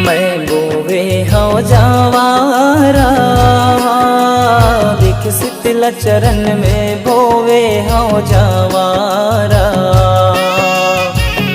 मैं बोवे हो जवारा देख शीतल चरण में बोवे हो जवारा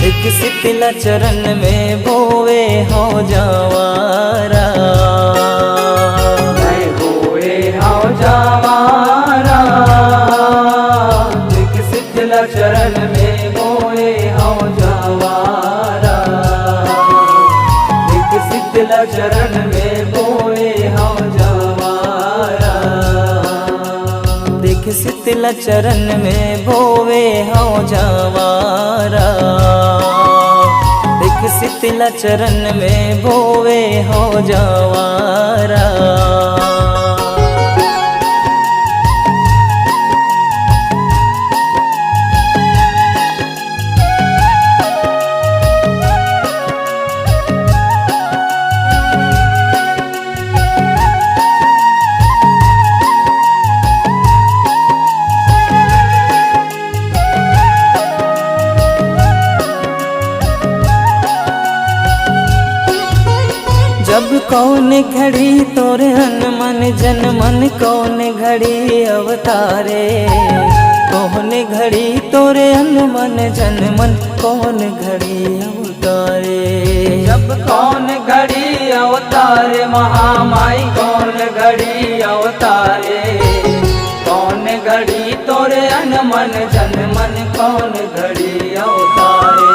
देख शीतल चरण में बोवे हो जवारा मैं बोवे हो जवारा देख शीतल चरण में बोवे हो जवारा शीतल चरण में बोए हो जवारा देख शीतल चरण में बोवे हो जवारा देख शीतल चरण में बोवे हो जवारा जब कौन घड़ी तोरे मन जन मन कौन घड़ी अवतारे कौन घड़ी तोरे मन जन मन कौन घड़ी अवतारे जब कौन घड़ी अवतारे महामाई कौन घड़ी अवतारे कौन घड़ी तोरे मन जन मन कौन घड़ी अवतारे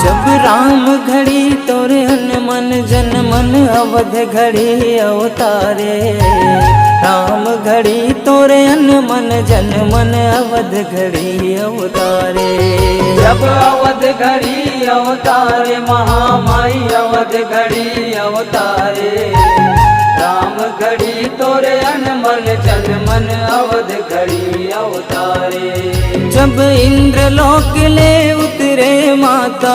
जब राम घड़ी तोरे मन जन मन अवध घड़ी अवतारे राम घड़ी तोरे मन जन मन अवध घड़ी अवतारे जब अवध घड़ी अवतारे महामाई अवध घड़ी अवतारे राम घड़ी तोरे मन जन मन अवध घड़ी अवतारे जब इंद्रलोक ले उतरे माता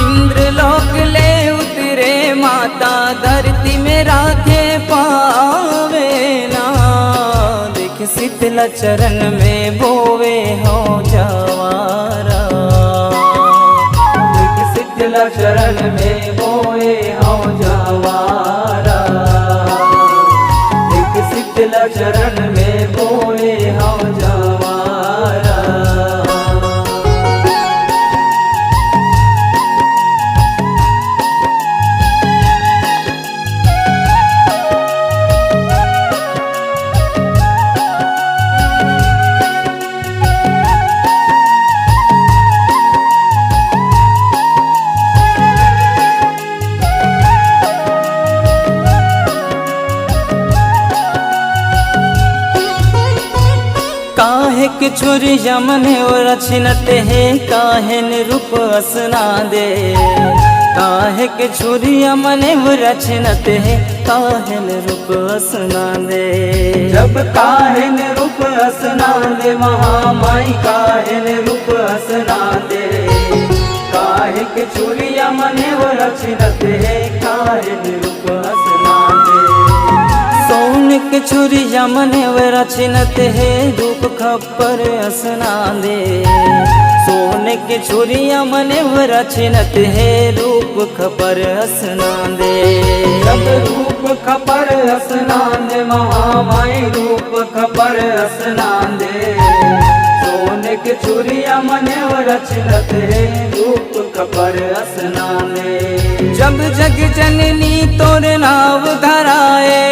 इंद्रलोक ले उतरे माता धरती में राखे पावे ना देख शीतल चरण में बोवे हो जवारा देख शीतल चरण में बोए हो जवारा देख शीतल चरण में बोए हो जवारा काहे के छुरी यमन और रचनत है काहे रूप असना दे काहे के छुरी यमन और रचनत है काहे रूप असना दे जब काहे रूप असना दे महामाई काहे रूप असना दे काहे के छुरिया मने वो रचनत है काहे रूप असना दे सोन के छुरी यमन और रचनत है रूप खप्पर असना दे सोन के छुरी यमन और रचनत है रूप खपर असना दे जब रूप खपर असना दे महामाई रूप खपर असना दे सोन के छुरिया मने वो रचनत है रूप खपर असना दे जब जग जननी तोर नाव धराए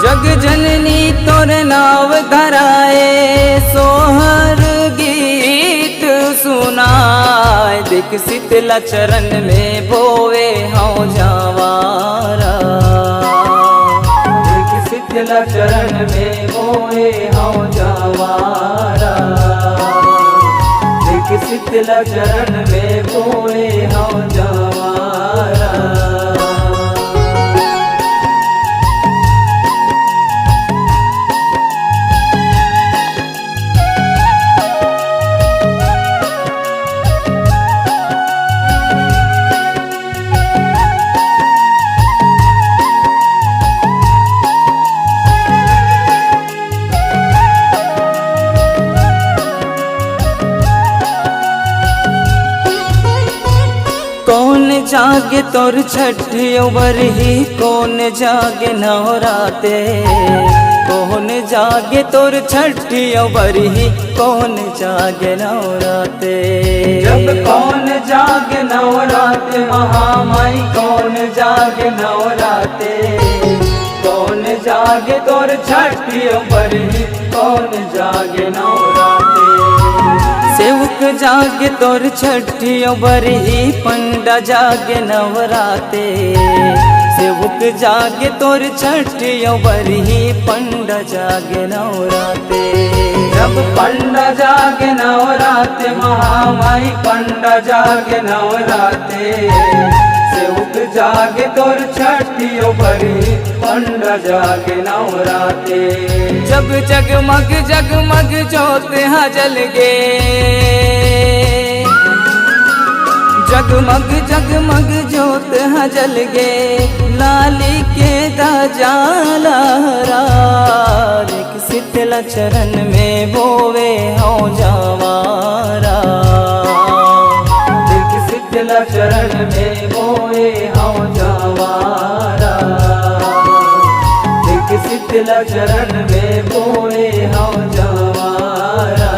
जग जननी तोर नाव धराए सोहर गीत सुनाए देख शीतल चरण में बोवे हो जवारा देख शीतल चरण में बोए हो जवारा देख शीतल चरण में बोए हो जवारा जागे तोर छठियों बरही कौन जागे नवराते कौन जागे तोर छठियों बरही कौन जागे नवराते जब कौन जागे नवराते महामाई कौन जागे नवराते कौन जागे तोर छठियों बरही कौन जागे नवराते सेवक जागे तोर छठियों बरही पंडा जागे नवराते सेवक जागे तोर छठियों बरही पंडा जागे नवराते जब पंडा जागे नवराते महामाई पंडा जागे नवराते सेवक जागे तोर छठियों बरही पंडा जागे नवराते जब जगमग जगमग जोत हाँ जल गे जगमग जगमग जोत हाँ जल गे लाली के दाजाला एक शीतला चरण में बोवे हो जावारा एक शीतला चरण में बोए हो जावारा एक शीतला चरण में बोए हो जावारा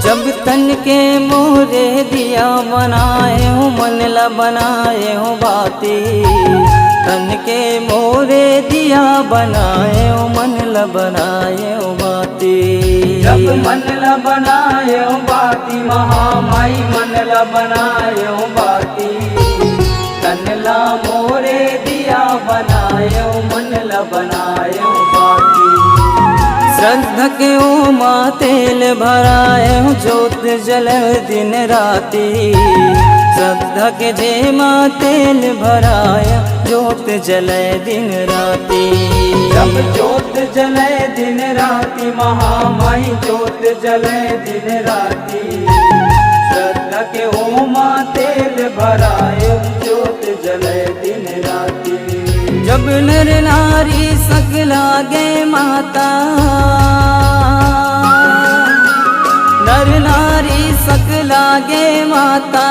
जब तन के मोरे दिया बनाए हो मन ला बनाए हो बाती तन के मोरे दिया बनाए हो मन ला बनाए हो बाती जब मन ला बनाए हो बाती महामाई मन ला बनाए हो बाती तन ला मोरे दिया बनाए हो मन ला बनाए हो बाती श्रद्धा के ओ माँ तेल भराए हो जोत जले दिन राती श्रद्धा के जे माँ तेल भराए जोत जले दिन राती जब जोत जले दिन राती महामाई जोत जले दिन राती श्रद्धा के ओ माँ तेल भराए जोत जले दिन राती जब नर नारी सकला गे माता नर नारी सकला गे माता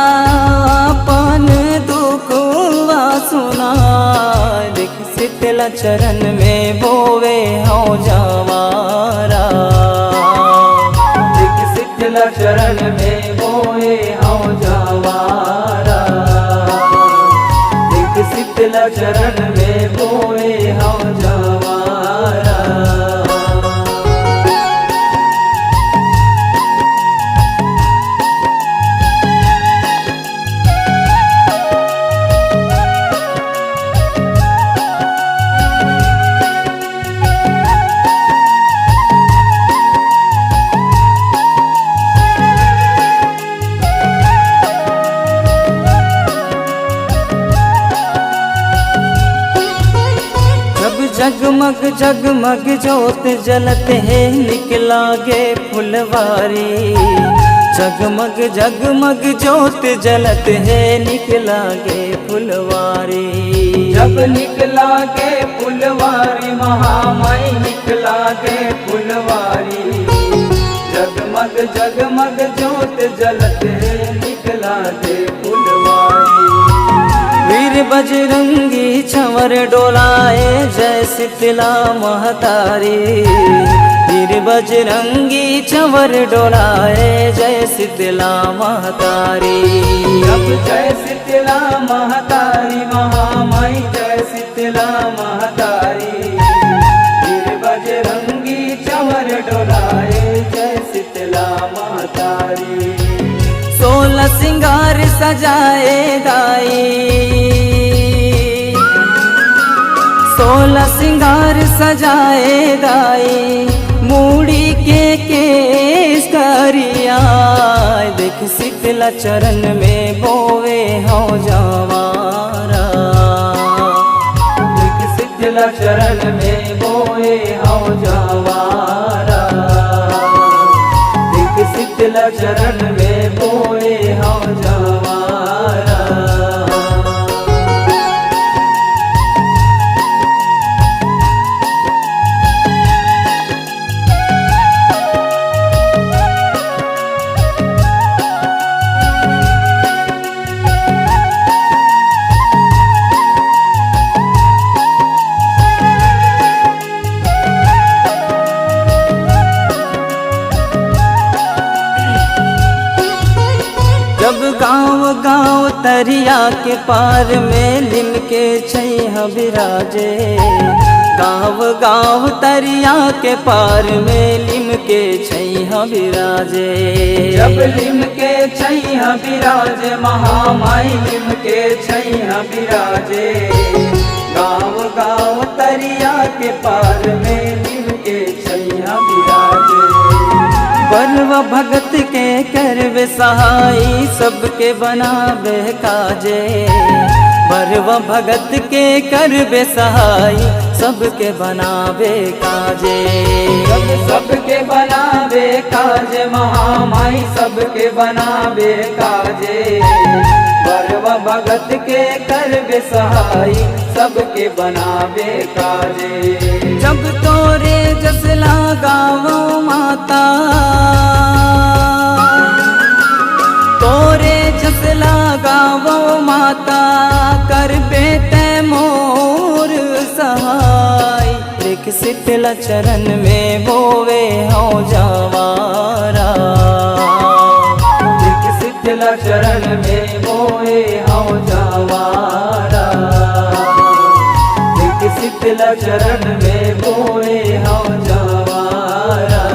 अपन दुखवा सुना देख शीतला चरण में बोवे हो जावारा एक शीतला चरण में बोए हो जावारा एक शीतला चरण में बोए हो जावारा जगमग जगमग जोत जलत है निकला गे फुलवारी जगमग जगमग जोत जलत है निकला गे फुलवारी जब निकला के फुलवारी महामाई निकला के फुलवारी जगमग जगमग जोत जलत है निकला के फुलवारी वीर बजरंगी छवर डोलाए जय शीतला महतारी वीर बजरंगी छवर डोलाए जय शीतला महतारी जब जय शीतला महतारी महामाई जय शीतला महतारी वीर बजरंगी छवर डोलाए जय शीतला महतारी 16 सिंगार सजाए दाई 16 सिंगार सजाए दाई मूड़ी के केस करिया देख शीतला चरण में बोवे हो जावारा एक चरण में बोए हम जवारा। जब गाँव गाँव तरिया के पार में लिमके छैया बिराजे, गाँव गाँव तरिया के पार में लिमके छैया बिराजे। जब लिमके छैया बिराजे महामाई लिमके छैया बिराजे, गाँव गाँव तरिया के पार में लिमके छैया बिराजे। बलवा भगत के करवे सहाई सबके बनावे काजे, बलवा भगत के करवे सहाई सबके बनावे काजे। सबके बनावे काजे महामाई सबके बनावे काजे, बलवा भगत के करवे सहाई सबके बनावे काजे। जब तोरे जस लगावो माता, तोरे जस लगावो माता, कर बेटे मोर सहाय। देख शीतल चरण में बोवे हूँ जवारा, देख शीतल चरण में बोए हम जवारा। देख शीतल चरण में बोए हम जवारा।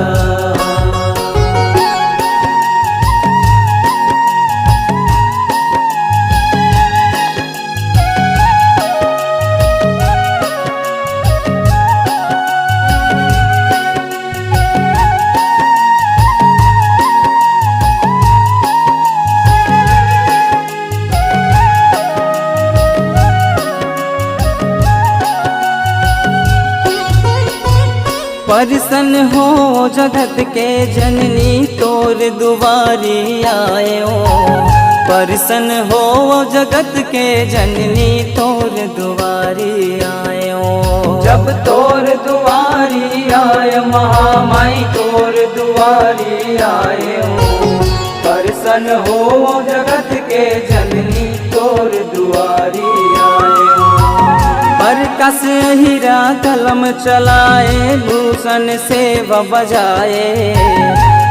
परसन हो जगत के जननी तोर दुआरी आयो, परसन हो जगत के जननी तोर दुआरी आयो। जब तोर दुआरी आय महामाई तोर दुआरी आए, परसन हो जगत के जननी तोर दुआरी आए। पर कस हीरा कलम चलाए भूषण सेवा बजाए,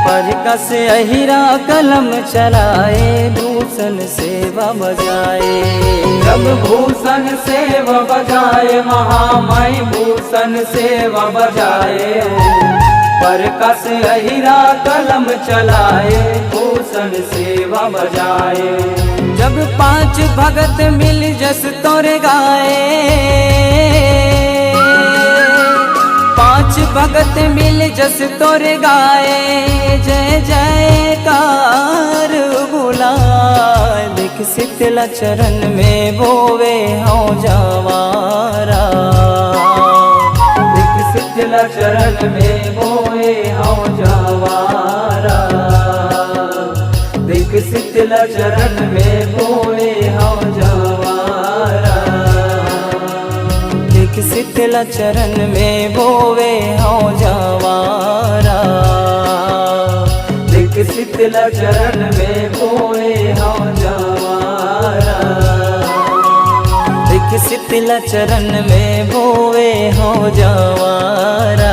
पर कस हीरा कलम चलाए भूषण सेवा बजाए। जब भूषण सेवा बजाए महामाई भूषण सेवा बजाए, पर कस हीरा कलम चलाए भूषण सेवा बजाए। जब पांच भगत मिल जस तोरे गाए, पांच भगत मिल जस तोरे गाए, जय जयकार बुलाए। देख शीतल चरण में बोवे हूँ जवारा, देख शीतल चरण में बोए हम जवारा। देख शीतल चरण में बोए हम जवारा। देख शीतल चरण में बोवे हूँ जवारा, देख शीतल चरण में बोए हम जवारा। देख शीतल चरण में बोवे हूँ जवारा।